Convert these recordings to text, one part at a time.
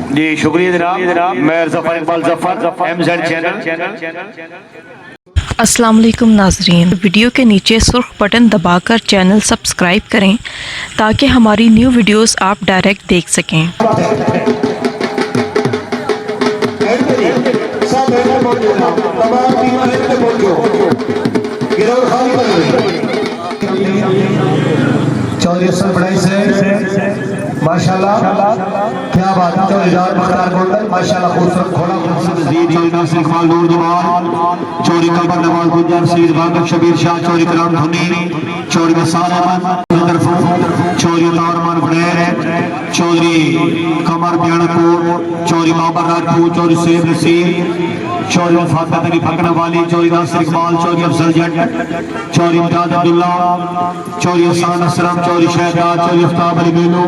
जी शुक्रिया जनाब। मैं जफर इकबाल जफर MZ चैनल। अस्सलाम वालेकुम नाज़रीन, वीडियो के नीचे सुर्ख बटन दबाकर चैनल सब्सक्राइब करें ताकि हमारी न्यू वीडियोस आप डायरेक्ट देख सकें। माशाल्लाह क्या बात है। चौधरी मुख्तार गोंडल माशाल्लाह खूबसूरत घोड़ा चौधरी नासिर इकबाल नूर जमाल चौधरी कलबर नवाज गुजर सईद बाबर शबीर शाह चौधरी कलाम धुनी चौधरी मसार अहमद चौधरी तारमान फड़ैर चौधरी कमर ब्याणकोट चौधरी बाबर राजपूत चौधरी सेब नसीर चौधरी फातिमा अली फकना वाली चौधरी नासिर इकबाल चौधरी अफजल जट चौधरी इमदाद अब्दुल्ला चौधरी हसन असलम चौधरी शहजाद चौधरी अफ्ताब अली मेनू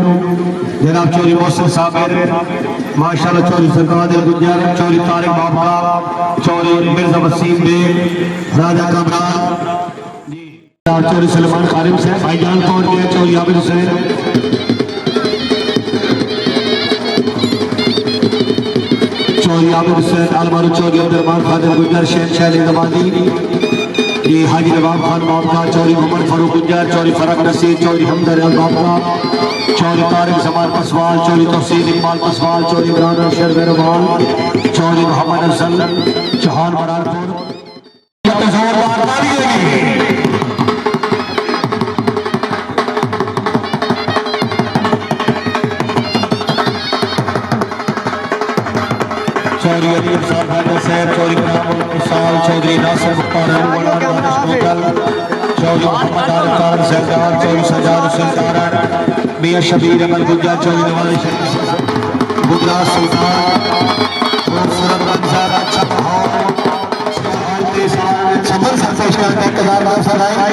जनाब चौधरी मोहसिन साबिर माशाल्लाह चौधरी सरकार गुजर चौधरी तारिक बाबा चौधरी मिर्जा वसीम बेग राजा कमरान चौधरी सलमान कारिम साहब भाईजान पहुंच गए चौधरी आबिद हुसैन चौधरी आबिद हुसैन अलमारू चौधरी अब्दुलरहमान खादिर गुजर शेख शैली दमादी ये हाजी नवाब खान बाबका चौधरी मोहम्मद फारूक गुजर चौधरी फरक नसीर चौधरी हमदर बाबका चौधरी तारिक जमान पसवाल चौधरी तफसील इकबाल पसवाल चौधरी इमरान अरशद बेरवाल चौधरी मोहम्मद अफजल चौहान बरारपुर चौधरी अली चौधरी चौधरी नासिर मुख्तार चौधरी मोहम्मद आरिफ सरदार चौधरी सजाद हुसैन मियां शबीर अहमद गुजर चौधरी नवाज गुजरात सुल्तान खूबसूरत मंजर अच्छा माहौल के साथ समर संतोष का इकरार मौसम है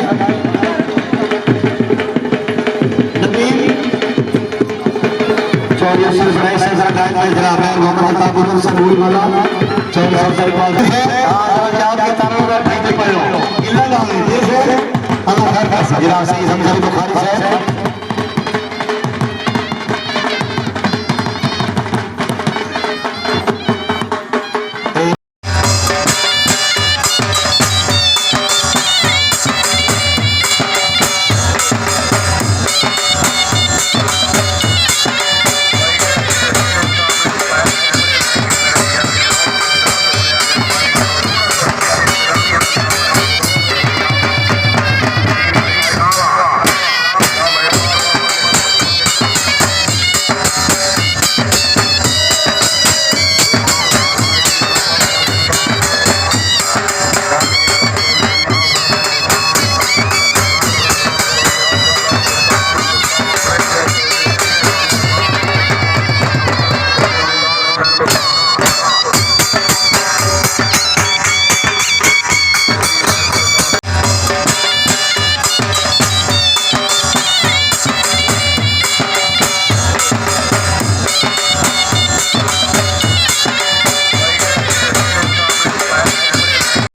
नबी चौधरी अफसर बड़े से जरा गाइड जनाब है मोहम्मद ताबुल सबूल वाला चौधरी अफसर इकबाल है आप के तारों में भाई पड़ो इल्ला ना देखो अल्लाह खैर का जनाब सही समझ बुखारी साहब